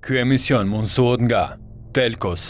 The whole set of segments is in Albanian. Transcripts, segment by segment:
Ky emision mundësohet nga Telkos.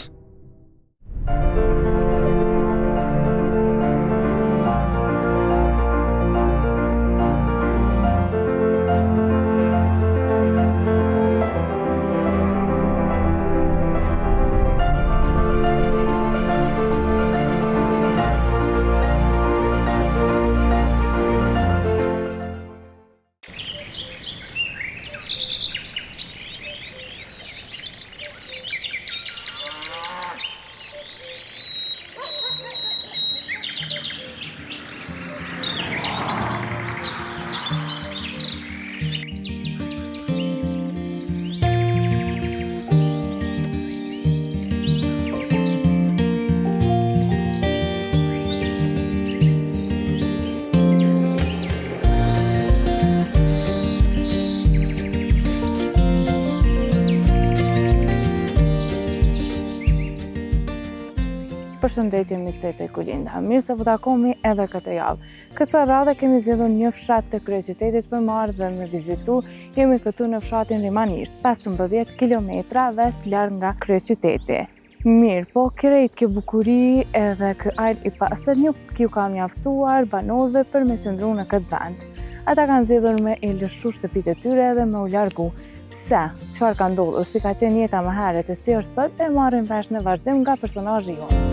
Përshëndetje Mistete Kulinda, mirë se vë takomi edhe këtë javë. Kësa radhe kemi zgjedhur një fshat të kryeqytetit për marrë dhe me vizitu. Jemi këtu në fshatin Rimanisht, 15 kilometra veç larg nga kryeqyteti. Mirë, po krejt kjo bukuri edhe kë ajër i pastër nuk ju ka mjaftuar banorëve për me qëndru në këtë vend. Ata kanë zgjedhur me i lëshu shtëpitë e tyre edhe me u largu. Pse? Çfarë ka ndodhur? Si ka qenë jeta më herët e si është sot e marrim vesh në vazhdim nga personazhi jonë.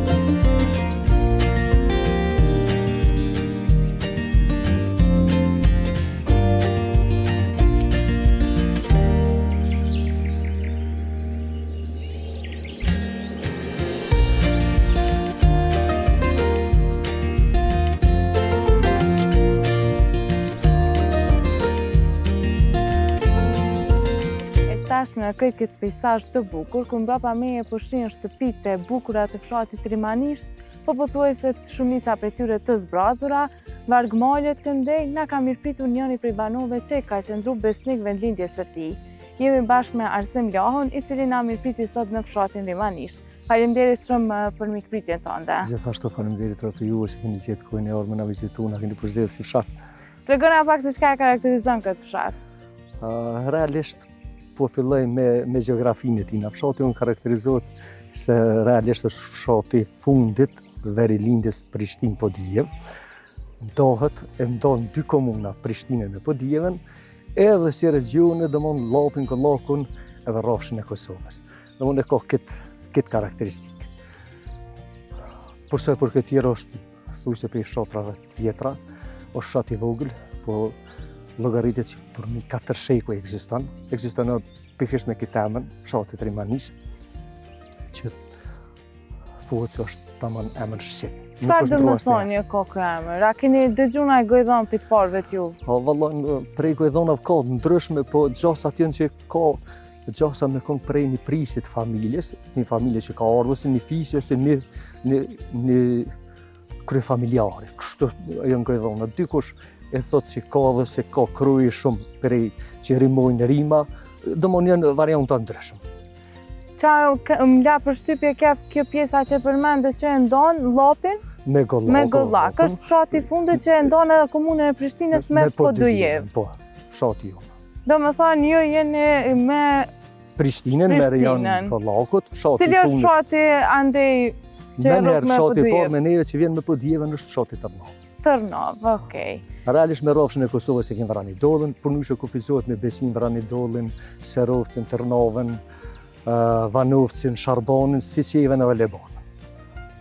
Në krejt këtë pejsazh të bukur, ku mbrapa meje po shihen shtëpitë e bukura të fshatit Rimanisht, po pothuajse shumica prej tyre të zbrazura, varg malet këndej, na ka mirëpritur njëri prej banorëve që ka qëndruar besnik vendlindjes së tij. Jemi bashkë me Arsim Lahun, i cili na mirëpriti sot në fshatin Rimanisht. Faleminderit shumë për mikpritjen tënde. Gjithashtu faleminderit edhe juve që keni gjetur kohën e orë më na vizitu, na keni përzgjedhur si fshat. Tregona pak se çka e karakterizon këtë fshat. Realisht po filloj me gjeografinë e tij. Fshati unë karakterizohet se realisht është fshati fundit verilindjes Prishtinë Podijev. Dohet e ndon dy komuna, Prishtinën e Podijevën, edhe si regione domon Llapin, Kollakun edhe rrafshin e Kosovës. Domon e ka këtë karakteristikë. Përsa për këtë tjerë është thujse për fshatrave të vjetra, është fshat i vogël, po llogaritet që për mi 4 sheku ekziston pikërisht me këtë emër, fshatit Rimanisht, që thuhet se është tamam emër shqip. Çfarë do të thonë ka ky emër? A keni dëgjuar ai gojdhon pi të parëve të juve? Po vallai prej gojdhonave ka ndryshme, po gjasa aty që ka gjasa me kon prej një prisit familjes, një familje që ka ardhur si një fisi ose një kryefamiljare. Kështu janë gojdhona. Dikush e thot që ka dhe se ka krye shumë prej që rimojnë rima, domon janë varianta ndryshme. Qa më la përshtypje kjo pjesa që përmendë që e ndonë Llapin? Me Gollak. Është fshati i fundit që e ndonë edhe komunën e Prishtinës me Podijev. Po, fshati jonë. Do më thonë ju jeni me Prishtinën, me rajon Gollakut, fshati i fundit. Cili është fshati andej që rrugë me Podijev? Me neve që vjen me Podijevën është fshati Tërnov. Tërnov, okej. Realisht me rrafshin e Kosovës e kemi Vrani Dollën, por nyshe kufizohet me Besim, Vrani Dollën, Serovcin, Tërnovën, Vanovcin, Sharbanin, Sisjevën edhe Lebanin.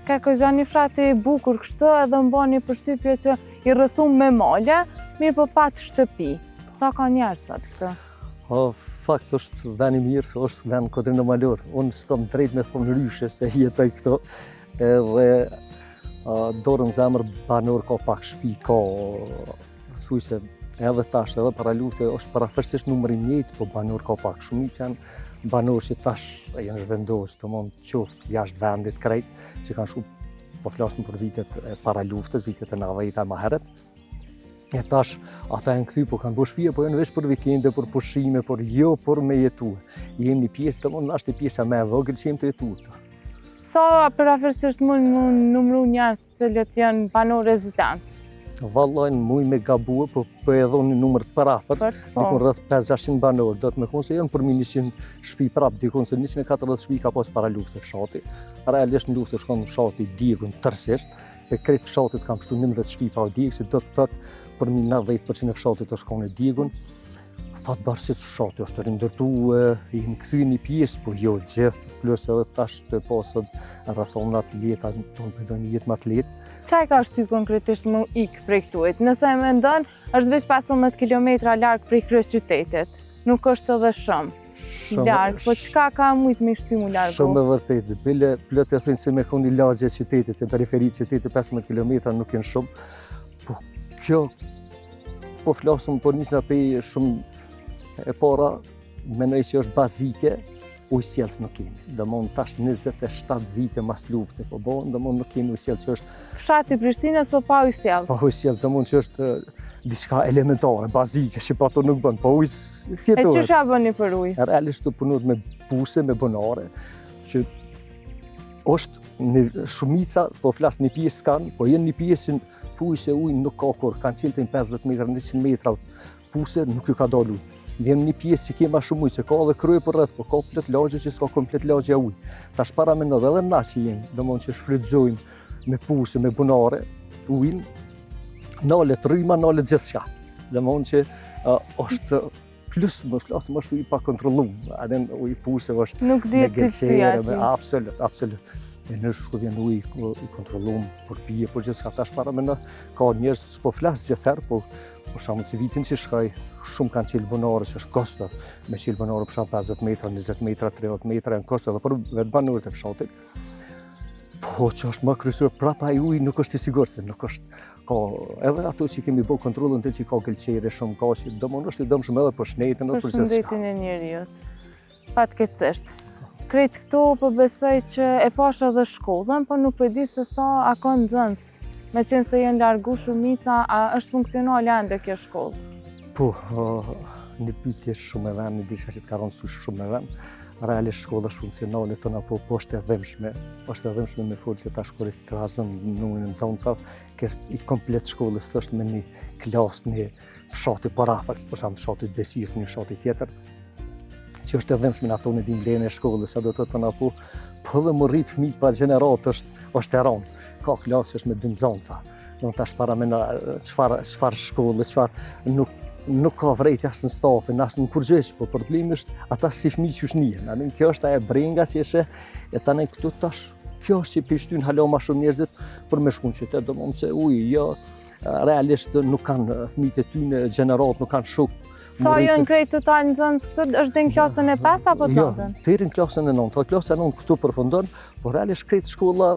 Ka këgja një fshati i bukur kështu edhe mbani përshtypje që i rrëthum me male, mirë po pat shtëpi. Sa ka njerëz sot këtu? Fakt është vend i mirë, është vend kodrinë malor. Unë s'kam drejt me thonë ryshe se jetoj këtu, edhe dorën zemër banor ka pak shtëpi, ka thujse edhe tash edhe para lufte është parafërsisht numri i njëjtë, po banor ka pak shumica janë banor që tash janë zhvendosur, domthonë qoftë jashtë vendit krejt, që kanë shku, po flasim për vitet para luftës, vitet e 90-ta më herët. E tash ata janë kthy, po kanë bërë shtëpi, po janë vetëm për vikende, për pushime, por jo për me jetu. Jemi një pjesë, domthonë është pjesa më e vogël që jemi të jetuar. Sa parafërsisht mund numëru njerëz që janë banor rezident? Vallaj muj me gabue, po edhe një numër të parafort, dikun rreth 500-600 banor, do të me thonë se janë për 100 shtëpi prap, dikun se 140 shtëpi ka pas para luftës fshati. Realisht në luftë shkon fshati Diegun tërësisht, e krejt fshatit kam shtu 11 shtëpi pa Dieg, se do të thotë për 90% e fshatit të shkon në Diegun. Fatbarësisht fshati është rindërtu, i në këthy një pjesë, po jo gjithë, plus edhe tash të pasët rrethonat leta, tonë për do një jetë më të letë. Qaj ka shty konkretisht më ikë prej këtuit? Nëse e mendon, është veç 15 kilometra larg prej kryeqytetit. Nuk është edhe shumë larg, po çka ka mujt me shty mu largu? Shumë e vërtetë, bile plot e thënë se me kondi lagje e qytetit, se periferi i qytetit 15 kilometra nuk janë shumë, po kjo, po flasëm për njësë në pej shumë e para, menoj që është bazike, ujësjelës nuk kemi. Dëmon tash 27 vite mas lufte, po bon, dëmon nuk kemi ujësjelës që është... Fshati Prishtinës, po pa ujësjelës? Pa ujësjelës, dëmon që është diçka elementare, bazike, që pa to nuk bën, po ujë si e qësha bëni për ujë? Realisht të punut me buse, me bonare, që është në shumica, po flas një pjesë kanë, po jenë një pjesë që thuj se ujë nuk ka kur, kanë qilë të 50 metra, 100 metra puse, nuk ju ka dalë ujë. Vjen një pjesë që kema shumë ujë, që ka edhe krye për rreth, po ka plot lagje që s'ka komplet lagje ujë. Tash para me edhe na që jemi, domthonjë që shfrytëzojmë me puse, me bunare, ujin, nalet rryma, nalet gjithçka. Domthonjë që është plus më flasim është ujë pa kontrolluar, edhe ujë puse është nuk dihet cilësia e tij. Absolut. E në shku vjen ujë i kontrolluar për pije, por gjithçka tash para me ka njerëz s'po flas gjithherë, po për shembull si vitin që shkoj, shumë kanë qilë bunare që është kostër, me qilë bunare për shembull 50 metra, 20 metra, 30 metra janë kostër edhe për vetë banorët e fshatit. Po që është më kryesor prapa ai uji nuk është i sigurt, se nuk është ka edhe ato që kemi bërë kontrollin të që ka gëlqere shumë ka që domon është i dëmshëm edhe për shëndetin edhe për shëndetin e njerëzit. Fatkeqësisht. Krejt këtu po besoj që e pash edhe shkollën, po nuk e di se sa a ka nxënës. Me qenë se jenë largu shumica, a është funksionale ende kjo shkollë? Po, një pyetje shumë e vend, një disha që të ka rënë sush shumë e vend. Realisht shkolla është funksionale tona, po është e dhëmshme. është e dhëmshme me folë që tash kur i krahasëm numrin e nxënësave, i komplet shkollës është me një klasë, një fshati parafort, për shembull fshati Besijës, një fshati tjetër, që është e dhëmshme në ato në dimlenë e shkollës, sa do të thonë apo, po dhe më rrit fëmijët pa gjenerat është e rëndë. Ka klasë që është me 2 nxënësa. Donë tash para me çfarë shkolle, çfarë nuk ka vrejt as në stafin, as në kurgjesh, po problemi është ata si fëmijë që shnihen. Kjo është ajo brenga që është e tani këtu tash, kjo është që pishtyn hala më shumë njerëzit për me shku në qytet, domethënë se uji jo realisht nuk kanë fëmijët e tyre gjenerat, nuk kanë shok. Sa janë krejt total nxënës këtu, është dhe në klasën e 5 apo të 9? Jo, deri në klasën e 9. Klasa e 9 këtu përfundon, por realisht krejt shkolla,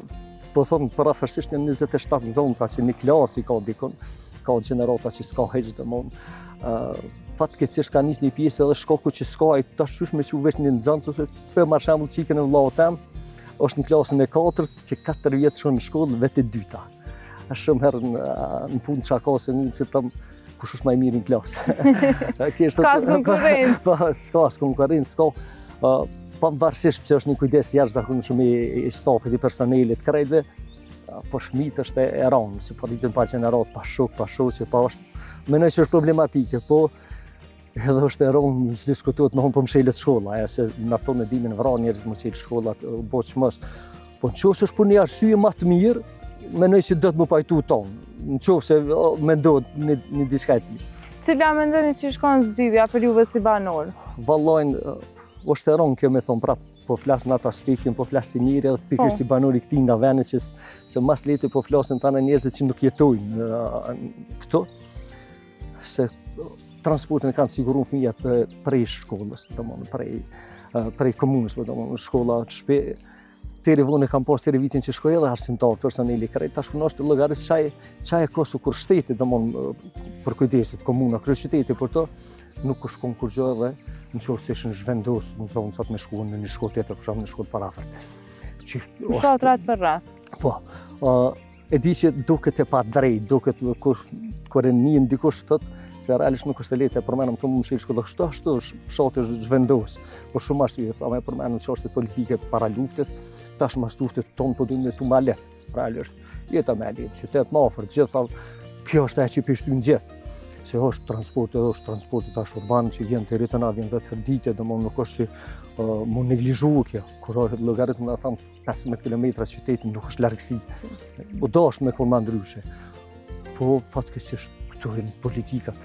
po thonë parafërsisht janë 27 nxënësa që një klasë ka dikon, ka gjenerata që s'ka heq domosdoshmë. Fatkeqësisht ka nis një pjesë edhe shkoku që s'ka ai tash me që veç një nxënës ose për shembull çikën e vllau tem, është në klasën e 4 që 4 vjet shkon në shkollë vetë e dyta. Është shumë herë në punë çakose në tam kush është më i mirë në klasë. S'ka konkurrencë. S'ka konkurrencë, s'ka pavarësisht pse është një kujdes jashtëzakonshëm i stafit, i personelit krejtëve, po fëmijët është e rëndë, se po rritën pa gjenerat, pa shok, që pa është, mendoj që është problematike, po edhe është e rëndë që diskutohet me po mshelet shkolla, se në ato në dimin vra njerëzit më qelë shkollat, boq mos. Po në qofë se është për një arsye më të mirë, mendoj që do të më pajtu tonë, në qofë se mendohet një diçka e tillë. Cila mendoni që shkon zgjidhja për juve si banor? Vallajnë, është e rëndë kjo me thonë prapë, po flasë në atë aspektin, po flasë si njëri edhe pikërisht si banori këtij nga vende që se mas lehtë po flasin tani njerëzit që nuk jetojnë këtu, se transportin e kanë siguruar fëmijët prej shkollës, domethënë prej komunës, domethënë shkolla të shpejt. Deri vonë kam pas deri vitin që shkoj edhe arsimtar personeli krejt, tash punosh të llogaris çaj e kosu kur shteti domethënë për kujdesit komuna, kryeqyteti për to nuk është kon kur gjë edhe nëse ishin zhvendos në zonë sa të me shkuën në një shkollë tjetër, për shembull në shkollë parafort. Fshatrat për rreth. Po, e di që duket e pa drejt, duket kur e njën dikush thotë se realisht nuk është e lehtë, përmendëm këtu më shil shkolla ashtu fshati është zhvendos. Por shumë arsye, pa më përmendëm çështje politike para luftës, tash mas luftës ton po duhet të ma lehtë. Realisht jeta më e lehtë, qytet më afër, gjithë kjo është e që pishtyn gjithë. Se është transporti tash urban që vjen të rritëna, vjen dhe të dite, nuk është që mu neglizhu kjo. Kur logaritmë nga thamë 15 km qytetin nuk është largësi. Po do është me forma ndryshe. Po fatkeqësisht këtu janë politikat.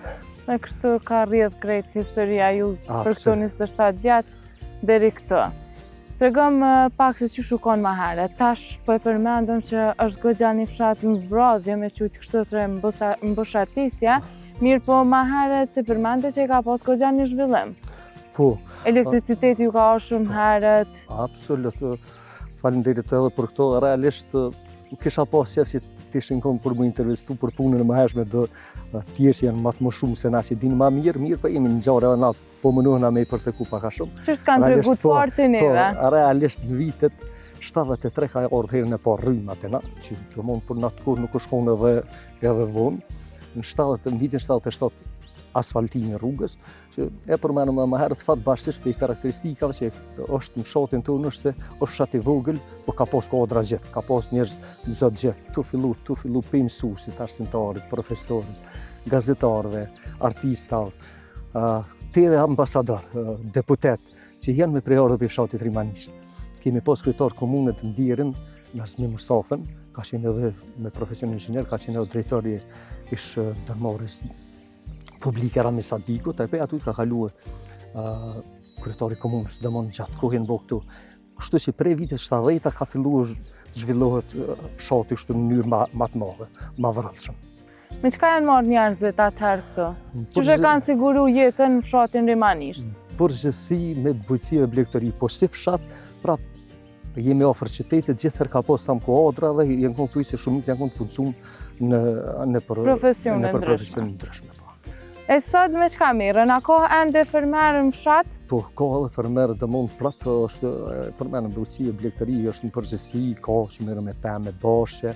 Dhe kështu ka rrjedh krejt historia ju për këto 27 vjetë deri këto. Tregom pak se që shukon ma herët. Tash po e përmendëm që është goxha një fshat në zbrazje me qujtë kështosre mbushatisja, mirë po ma herët të përmende që i ka pas goxha një zhvillim. Po. Elektriciteti ju ka orë shumë herët. Absolut. Faleminderit edhe për këto. Realisht kisha pas qef që t'ishin kom për mu intervistu për punën e më hershme dhe tjerë janë matë më shumë se na që dinë ma mirë, po jemi në gjarë e na po mënohna me i përtheku paka shumë. Qështë kanë tregu të partë neve? Po, realisht në vitet 73 ka orë herën e parë rrymat e na, që të mund për natë kur nuk është konë edhe vonë. Në vitin 77 asfaltimi rrugës, që e përmenëm më herët fatë bashkësisht për i karakteristikave që është në fshatin tonë është se është fshat i vogël, po ka pas kodra gjithë, ka pas njerëz zot gjithë, tu fillu për mësuesit, arsimtarit, profesorit, gazetarëve, artistave, të edhe ambasador, deputet, që janë me prejarë për fshatit rimanisht. Kemi pas kryetar komunë të Ndirin, Nazmi Mustafën, ka qenë edhe me profesion inxhinier, ka qenë edhe drejtori ish ndërmarrjes publike Rami Sadiku, të e aty ka kaluar kryetari komunës, domon gjatë kohën bo këtu. Kështu që prej vitit 70 ka filluar zhvillohet fshati kështu në mënyrë ma të madhe, ma vërallshëm. Me çka janë marrë njerëzit atëherë këtu? Qysh e kanë siguru jetën në fshatin rimanisht? Përgjithësi me bujqësi e blegtori, po si fshat, prap jemi afër qytetit, gjithëherë ka pas tam kuadra dhe janë konë thuj se shumicë janë konë të punësuar në profesione ndryshme. E sot me çka mirën? A ka ende fermerë në fshat? Po, ka edhe fermerë domon prapë është përmenë në bujqësi e blegtori, është në përgjithësi, ka që merren me pemë, bashkë,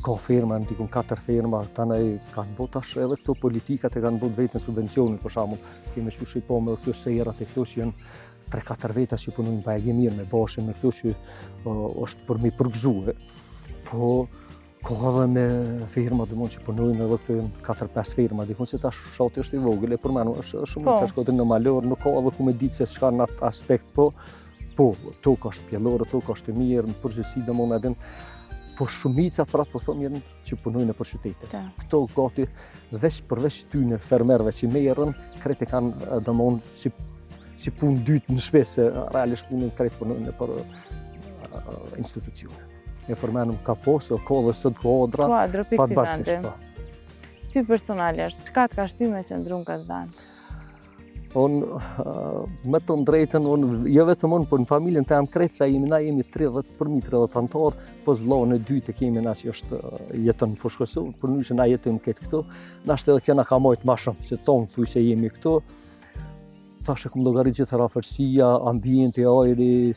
ka firma, ndikun 4 firma, tanaj kanë bërë tash edhe këto politikat e kanë bërë vetën subvencionin, për shembull, kemi qenë po me këto serat e këto që janë 3-4 veta që punojnë pa e mirë me bashkë, me këto që është për mi përgëzuar. Po ka edhe me firma domon që punojnë edhe këto janë 4-5 firma, dikon se tash fshati është i vogël, e përmenu është shumë çka shkodrin në malor, nuk ka edhe ku me ditë se çka në atë aspekt, po tokë është pjellore, tokë është e mirë, në përgjithësi domon edhe po shumica prapë po thonë janë që punojnë në qytete. Këto gati përveç tyne fermerëve që merren, krejt e kanë domon si punë dytë në shtëpi, se realisht punën krejt punojnë për institucione. E përmenëm ka posë, ka dhe sot kuadra, fatë bashkësisht. Ty personalisht, çka të ka shtyr me qëndru në këtë vend? Me të drejtën, jo vetëm unë, por në familjen të jam krejt, se na jemi 30 antarë, po vllahun e dytë kemi na që është jetën në Fushkosov, për në që na jetojmë këtë këtu, na është edhe kjo na ka majtë ma shumë, se tonë thuj se jemi këtu, tash e këmë llogarit gjithë rafërsia, ambienti, ajri,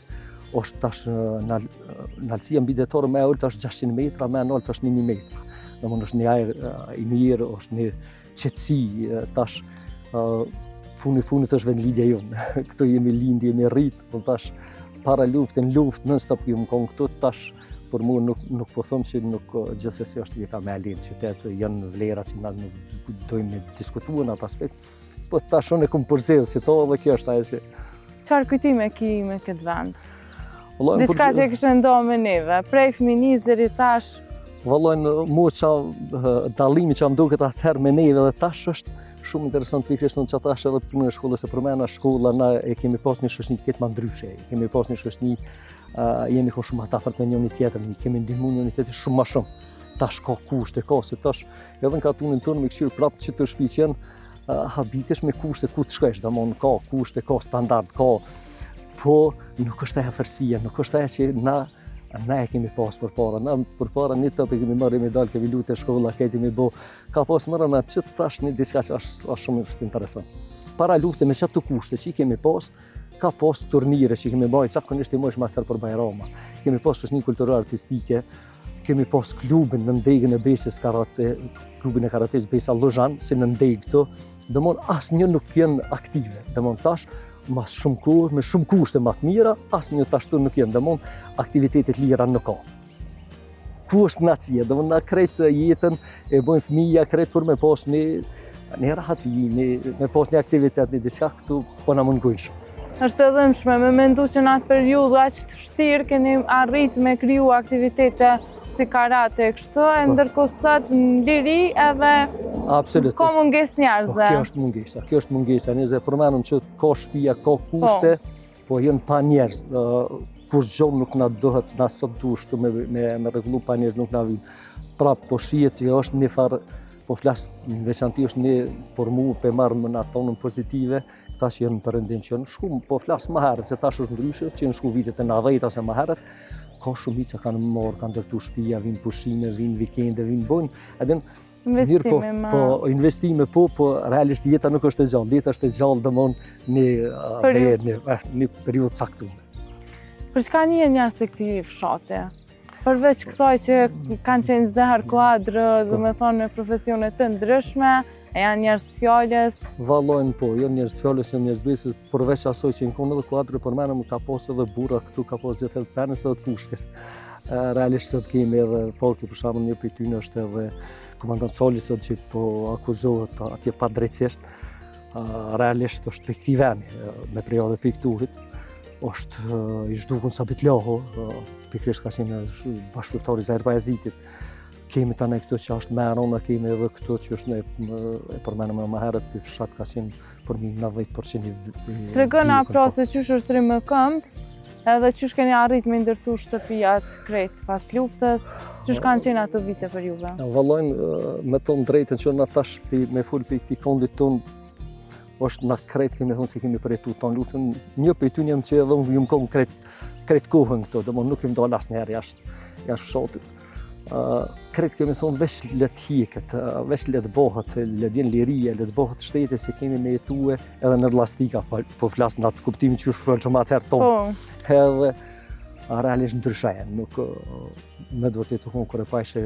është tash nalësia mbi detorë me ullë tash 600 metra, me nalë tash 1000 metra. Domthonë është një ajër i mirë, është një qetësi, tash funit është vendlidhja jonë. Këtu jemi lindë, jemi rritë, po tash para luftë non-stop jemi konë këtu, tash për mua nuk po them që nuk gjithsesi është jeta me lind qytet, janë vlera që na nuk dojmë diskutuar në atë aspekt. Po tash unë kam përzgjedhur se to edhe kjo është ajo që çfarë kujtime ke me këtë vend? Diçka që kishte ndonë me neve, prej fëminis deri tash? Vallaj, mua dallimi që më duket atëherë me neve dhe tash është shumë interesant pikërisht në çata edhe punën e shkollës, e përmena shkolla, na e kemi pas një shoqëni këtë më ndryshe, kemi pas një shoqëni, jemi ko shumë afërt me njëri tjetrin, kemi ndihmuar njëri tjetrin shumë më shumë. Tash ka kushte, ka se tash edhe në katunën tonë me këshir prapë që të shtëpi që janë habitesh me kushte ku të shkosh, domon ka kushte, ka standard, ka, po nuk është ajo afërsia, nuk është ajo që na e kemi pas përpara. Na përpara një top e kemi marrë medalë, kemi luajtur shkolla, kemi bë. Ka pas më rënë që tash një diçka që është shumë interesant. Para luftës me çato kushte që kemi pas, ka pas turnire që kemi bërë zakonisht i mojsh më therë për Bajrama. Kemi pas shoqëni kulturore artistike, kemi pas klubin në ndegën e Besës karate, klubin e karates Besa Lozhan, si në ndeg këto, domon asnjë nuk janë aktive. Domon tash mas shumë kohë, me shumë kushte më të mira, asnjë tash nuk janë, domon aktivitetet lira nuk ka. ku është nacia, do na krejt jetën e bojnë fëmija krejt për me pas një rahati, me pas një aktivitet, një diçka këtu po na mungojsh. Është e dhëmshme me mendu që në atë periudhë aq të vështirë keni arrit me kriju aktivitete si karate e kështu, e ndërkohë sot në liri edhe ka mungesë njerëzve. Kjo është mungesa, ne përmenëm që ka shtëpia, ka kushte, po janë pa njerëz. Kur gjonë nuk na dohet, na sot duhet me rregullu pa njerëz nuk na vijnë. Prap po shihet që është një farë, po flas në veçanti është një për mua pe marr në atonën pozitive, këta që janë në perëndim që janë shku, po flas më herët se tash është ndryshe, që janë shku vitet e 90 ose më herët, ka shumica kanë marrë, kanë ndërtu shtëpia, vinë pushime, vinë vikende, vinë bojnë, edhe investime po realisht jeta nuk është e gjallë, jeta është e gjallë domon një periudhë caktuar. Për çka njihen njerëz të këtij fshati? Përveç kësaj që kanë qenë çdo herë kuadrë, domethënë në profesione të ndryshme, janë njerëz të fjalës. Vallojnë po, janë njerëz të fjalës, janë njerëz besë, përveç asoj që kanë edhe kuadrë, përmenem ka pas edhe burra këtu, ka pas gjithë të penës edhe të pushkës. Realisht sot kemi edhe folki, për shembull një prej tyre është edhe komandant Soli sot që po akuzohet atje pa drejtësisht. Realisht është pikë këtij vendi, me periudhë pikturit. Është i zhdukun sa bitloho, pikërisht ka qenë bashkëpunëtor i Azerbajxhanit. Kemi tani këtu që është Merona, kemi edhe këtu që është e përmenëm më herët, ky fshat ka qenë për 90% i Tregona pra se qysh është rrim më këmbë, edhe qysh keni arrit me ndërtu shtëpijat krejt pas luftës, qysh kanë qenë ato vite për juve? Vallojnë me tonë drejtën që na tash me fol për këtij kondit tonë, është na krejt kemi thonë se kemi përjetuar ton luftën. Një prej tyre jam që edhe unë jam konkret kohën këto, domthonë nuk kem dalë asnjëherë jashtë fshatit. Krejt kemi thonë veç le të hiqet, veç le të bëhet, le të vjen liria, le të bëhet shteti se kemi me jetue edhe në lastika, po flas në atë kuptimin që është fjalë më atëherë ton. Edhe realisht ndryshojnë, nuk me të vërtetë kur e pajse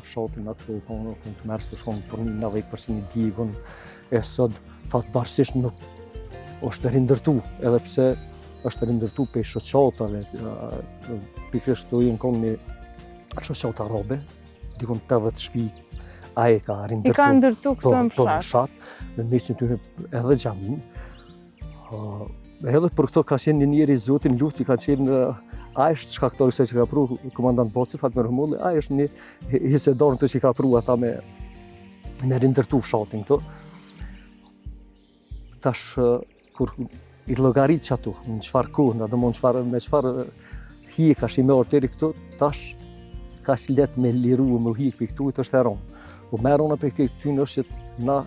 fshatin atë konë të merrsh të shkon për 90% i digun e sot fatbashkisht nuk është rindërtu, edhe pse është rindërtu pe shoqatave, pikërisht këtu janë konë një shoqata arabe, dikon 80 shtëpi, ai ka rindërtu. I ka ndërtu këto në fshat. Në mesin tyre edhe xhamin. Edhe për këto ka qenë një njeri zotin luftë që ka qenë ai është shkaktori se që ka pru komandant Boci Fatmir Humulli, ai është një hisedor të që ka pru ata me rindërtu fshatin këto. Tash kur i llogarit çatu, në çfarë kohë, domthonë me çfarë hije ka shime orteri këtu, tash ka let me liru me hije këtu është e rëndë. Po merrona për këtu është që na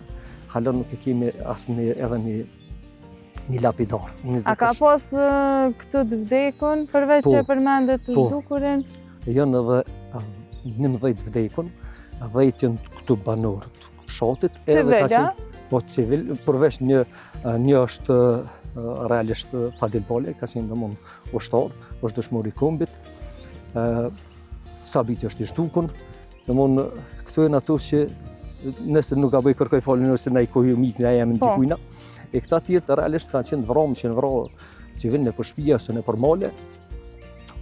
halon nuk e kemi asnjë edhe një lapidar. A ka pas këtë të vdekun, përveç që përmendet të zhdukurin? Janë edhe 11 vdekun, 10 janë këtu banor të fshatit. Civil, po civil, përveç një është realisht Fadil Bole, ka qenë domthonë ushtar, është dëshmor i kombit. Sabiti është i zhdukun, domthonë këtu janë ato që nëse nuk ka bëj kërkoj falje nëse na i kohë mik na jam ndikujna. E këta tjerë të realisht kanë qenë vrarë që në vrarë civil në për shtëpia ose në për male,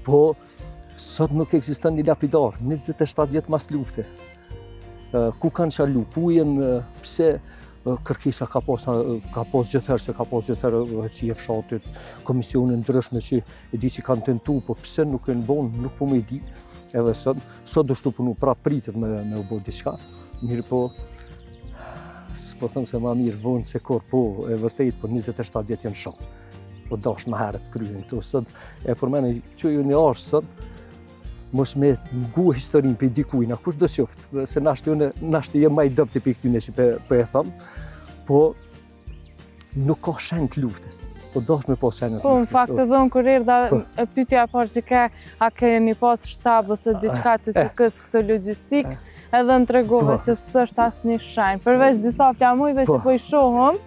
po sot nuk ekziston një lapidar, 27 vjet mas lufte. Ku kanë qalu, ku janë, pse kërkesa ka pas gjithherë se ka pas gjithherë që e fshatit, komisione ndryshme që e di që kanë tentu, po pse nuk e në bon, nuk po me di. Edhe sot do shtu punu, pra pritet me u bo diçka, mirë po, s'po thëmë se ma mirë vonë se kur, po e vërtejt, po 27 vjet janë shumë, po dash më herët kryen këtu, sot e përmene që ju një arsh sot, mos me ngu historinë për dikujna, kush do qoftë, se nashtë jem ma i dëpti për këtyne që për e thëmë, po nuk ka shenjë të luftës, po dash me pas shenjë të luftës. Po, në fakt edhe unë kur erdha e pyetja parë që a keni pas shtab ose diçka të shukës këtë logjistik, edhe në tregove që s'është asnjë shenjë, përveç disa flamujve që po i shohëm.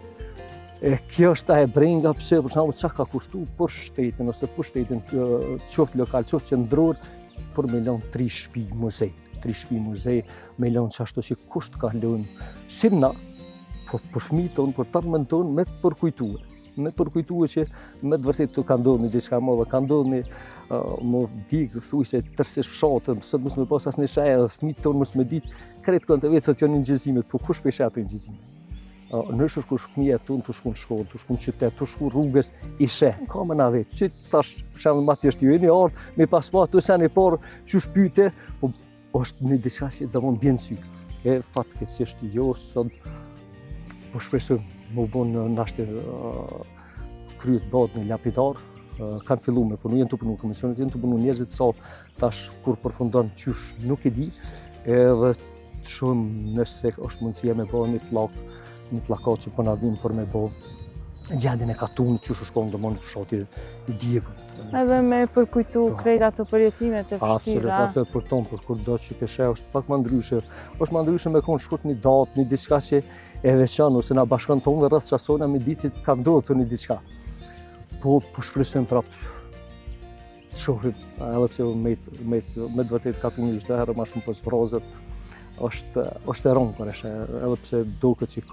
Kjo është e brenga pse, për shembull, çka ka kushtu për shtetin ose për shtetin qoftë lokal, qoftë qendror, për me lënë 3 shtëpi muzej, me lënë qashtu që kusht ka lënë, si na, po për fëmijët tonë, për tarmën tonë, me të përkujtuar. me përkujtue që me të vërtet të ka ndodhur diçka më dhe ka ndodhur më dikë thuj se tërse fshatëm, sot mos me pas asnjë shaj edhe fëmijët tonë mos me ditë kretë kënë të vetë të janë ngjëzimet, po kush pesha ato ngjëzimet? Nëse kush fëmijët tonë të shkon në shkollë, të shkon në qytet, të shkon rrugës i sheh, ka më na vetë. Si tash për shembull ma thjesht ju jeni ardh me paspas të sen e parë çu shpyte, po është një diçka që domon bjen sy. E fatkeqësisht jo sot po shpresoj më bon nashte kryet bëhet në lapidar. Kanë filluar me punu, janë të punu komisionet, janë të punu njerëzit sa tash kur përfundon qysh nuk e di, edhe të shohim nëse është mundësia me bëhe një plakat që po na vim për me bëhe gjendjen e katunit qysh u shkon domon fshati i Diego. Edhe me përkujtu krejt ato përjetimet e vështira. Absolut për tonë, për kur do që të sheh është pak më ndryshe. Është më ndryshe me konë shkurt një datë, një diçka që e veçan ose na bashkon tonë rreth çasona me ditë që ka ndodhur një diçka. Po shpresojmë prapë të shohim, edhe pse me të vërtet katuni çdo herë më shumë pas vrozet, është e rëndë për edhe pse duket që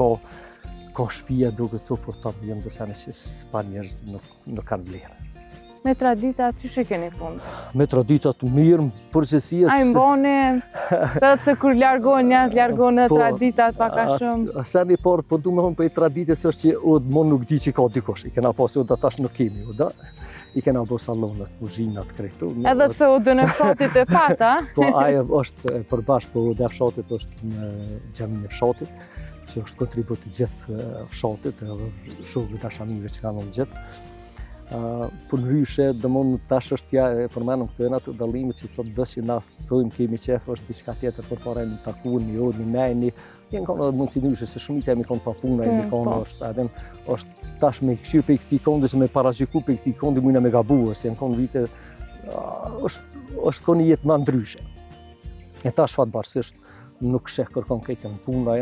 ka shtëpia duket to, po ta vjen të sanë që pa njerëz nuk kanë vlerë. Me traditat çysh e keni punë? Me traditat mirë, përgjithësi. Ai mbani, sepse kur largohen në traditat pak a shumë. Sa një parë, po du me thonë për i traditës është që o dëmon nuk di që ka dikosh. I kena pasi o da tash nuk kemi, o da. I kena bo salonët, kuzhinat, kretu. Edhe pse o dë në fshatit e pata? Po ajo është përbashkë, po o dhe fshatit është në gjamin e fshatit, që është kontribut të gjithë fshatit, edhe shokëve dashamive që kanë në gjithë. Për nëryshe, dëmon tash është kja, e përmenëm këtë e në të dalimit që sot dështë që na thujmë kemi qef është diçka tjetër për para në takun, një orë, një mejni, jenë konë edhe mundësi nëryshe, se shumit jemi konë pa puna, jemi konë është tash me këshirë për këti kondi, se me paraziku për këti kondi mujna me gabuë, se jenë konë vite, është konë një jetë ma ndryshe. E tash fatbarsisht nuk sheh kërkon kejtën puna,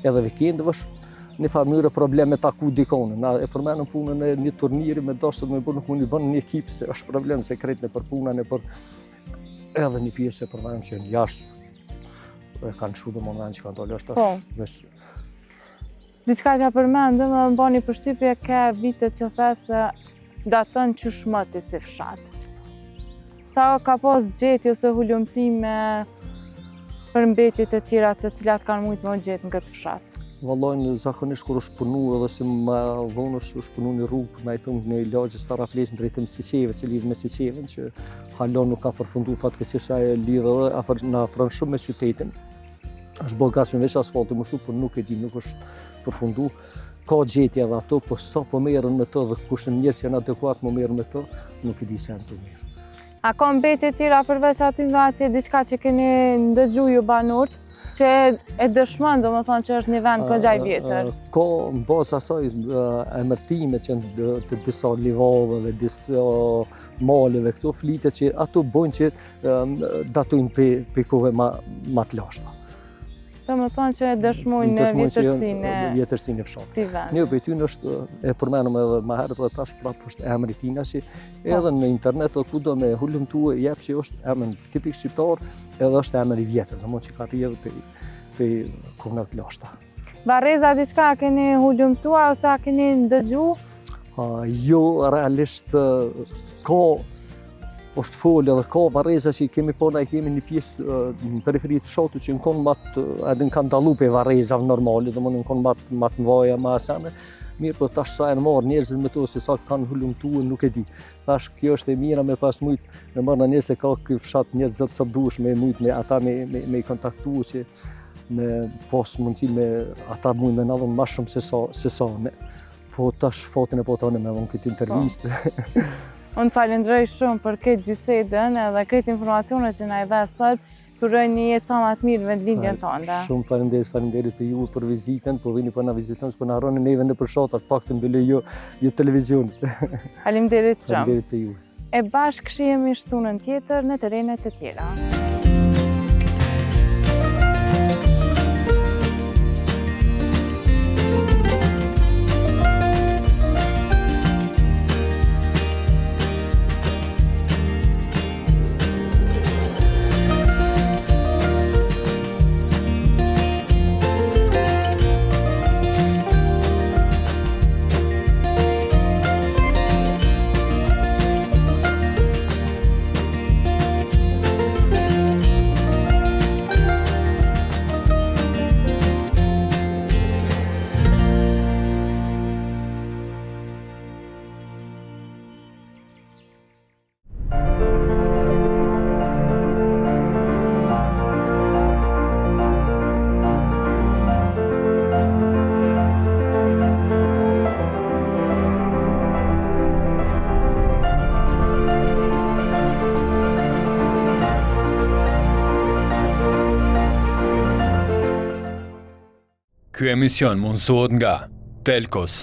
edhe vikendëve është një farë probleme taku dikone. Na e përmenëm punën e një turniri me dashët me bërë nuk mundi bënë një ekip, se është problem se kretë në për punën e për edhe një pjesë e përmenëm që në jashtë e kanë shu dhe më nënë që kanë dollë është veç. Diçka që përmendëm, më bani përshtypje ke vite që the se datën qysh më ti si fshat. Sa ka pas gjeti ose hullumtime për mbetjet e tjera të cilat kanë mujtë më gjetë në këtë fshat? Vallaj, zakonisht kur është punu edhe se më vonë është punu një rrugë, na i thumë një lagje Staraples në drejtim Siqeve, që lidhë me Siqeven, që halon nuk ka përfundu fatkeqësisht ajo lidhë edhe na afron shumë me qytetin. Është bërë gas me veç asfalti më shumë, por nuk e di, nuk është përfundu. Ka gjetje edhe ato, po sa po merren me to dhe kush njerëz janë adekuat më merren me to, nuk e di se janë të mirë. A ka mbetje tjera përveç aty nga atje diçka që keni ndëgju ju banorët? Që e dëshmon, do më thonë që është një vend këgjaj vjetër. Ka në bazë asaj emërtime që të disa livave dhe disa maleve këto flitet që ato bojnë që datojnë për kove ma të lashta. Do më thonë që e dëshmojnë vjetërsinë e fshatit. Ti vend. Një për ty është e përmenëm edhe ma herët dhe tash prapë është emri tina që edhe në internet dhe kudo me hullumtu e jep që është emri tipik shqiptar edhe është emri vjetër, dhe mund që ka rjedhë për kovnat të lashta. Varreza diçka a keni hullumtua ose a keni ndëgju? Jo, realisht ka është folë edhe ka varreza që kemi pona i kemi një pjesë në periferi të fshatit që në konë edhe në kanë dalu për varrezave normale, dhe më në konë matë mvaja, ma asane. Mirë, po tash sa e në marë njerëzit me to, se sa kanë hullumtu, nuk e di. Tash kjo është e mira me pas mujtë, me marë në njerëz se ka këj fshat njerëz zëtë sa dush, me mujtë me ata me i kontaktu, që me pas mundësi me ata mujtë me nadhën ma shumë se sa me. Po tash fatin e po tane me vonë këtë intervistë. Unë falenderoj shumë për këtë bisedën edhe këtë informacionet që na i dhe sot, të uroj një jetë sa më të mirë me lindjen tonë. Shumë falenderit për ju për vizitën, po vini për na vizitën, s'po na harroni neve në përshat, atë pak të mbile jo televizionit. Faleminderit shumë. Falenderit për ju. E bashkë shihemi shtunën tjetër në terrenet të tjera. Ky emision mundësohet nga Telkos.